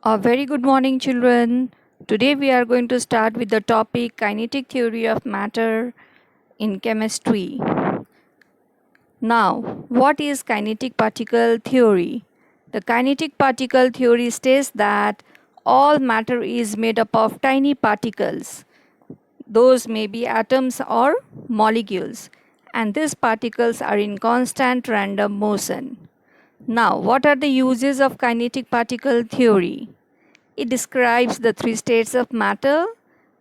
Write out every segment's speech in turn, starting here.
A very good morning, children. Today we are going to start with the topic kinetic theory of matter in chemistry. Now, what is kinetic particle theory? The kinetic particle theory states that all matter is made up of tiny particles. Those may be atoms or molecules, and these particles are in constant random motion. Now, what are the uses of kinetic particle theory? It describes the three states of matter.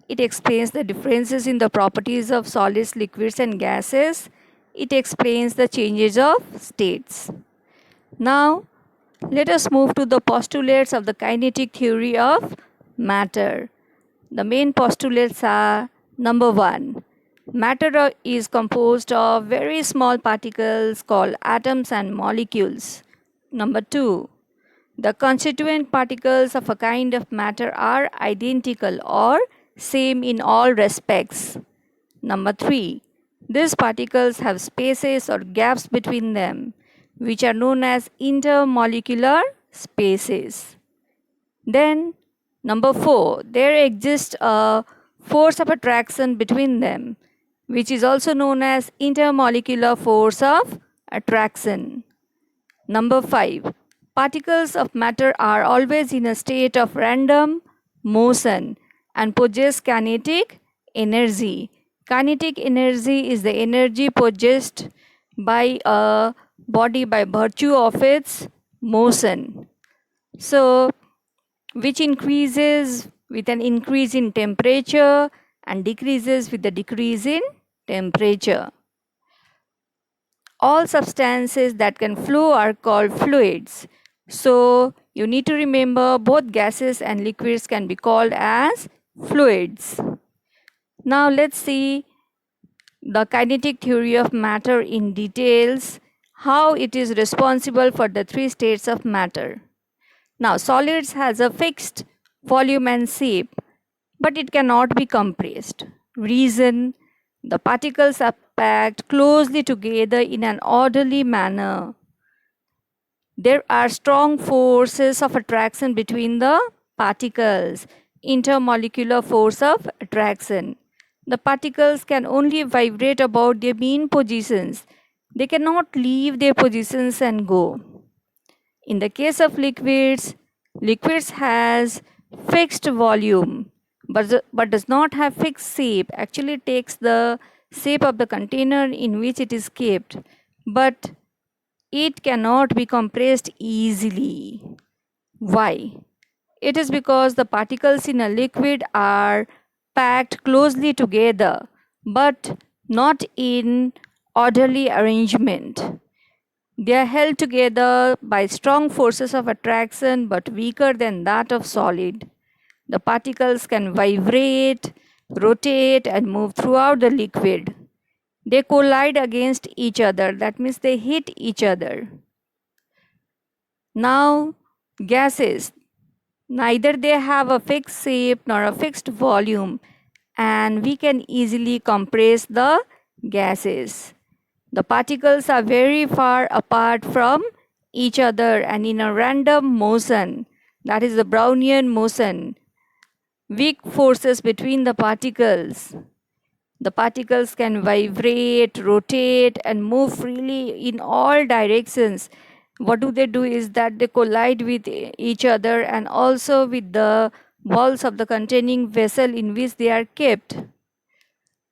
It explains the differences in the properties of solids, liquids, and gases. It explains the changes of states. Now, let us move to the postulates of the kinetic theory of matter. The main postulates are: number one, matter is composed of very small particles called atoms and molecules. Number two, the constituent particles of a kind of matter are identical or same in all respects. Number three, these particles have spaces or gaps between them, which are known as intermolecular spaces. Then, number four, there exists a force of attraction between them, which is also known as intermolecular force of attraction. Number five, particles of matter are always in a state of random motion and possess kinetic energy. Kinetic energy is the energy possessed by a body by virtue of its motion. So, which increases with an increase in temperature and decreases with the decrease in temperature. All substances that can flow are called fluids. So you need to remember both gases and liquids can be called as fluids. Now let's see the kinetic theory of matter in details, how it is responsible for the three states of matter. Now solids has a fixed volume and shape, but it cannot be compressed. Reason: the particles are packed closely together in an orderly manner. There are strong forces of attraction between the particles, intermolecular force of attraction. The particles can only vibrate about their mean positions. They cannot leave their positions and go. In the case of liquids has fixed volume but does not have fixed shape. Actually, it takes the shape of the container in which it is kept, but it cannot be compressed easily. Why? It is because the particles in a liquid are packed closely together but not in orderly arrangement. They are held together by strong forces of attraction but weaker than that of solid. The particles can vibrate, rotate, and move throughout the liquid. They collide against each other, that means they hit each other. Now, gases, neither they have a fixed shape nor a fixed volume, and we can easily compress the gases. The particles are very far apart from each other and in a random motion, that is the Brownian motion. Weak forces between the particles. The particles can vibrate, rotate, and move freely in all directions. What do is that they collide with each other and also with the walls of the containing vessel in which they are kept.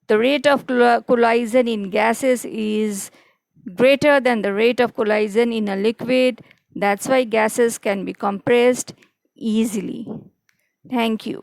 The rate of collision in gases is greater than the rate of collision in a liquid. That's why gases can be compressed easily. Thank you.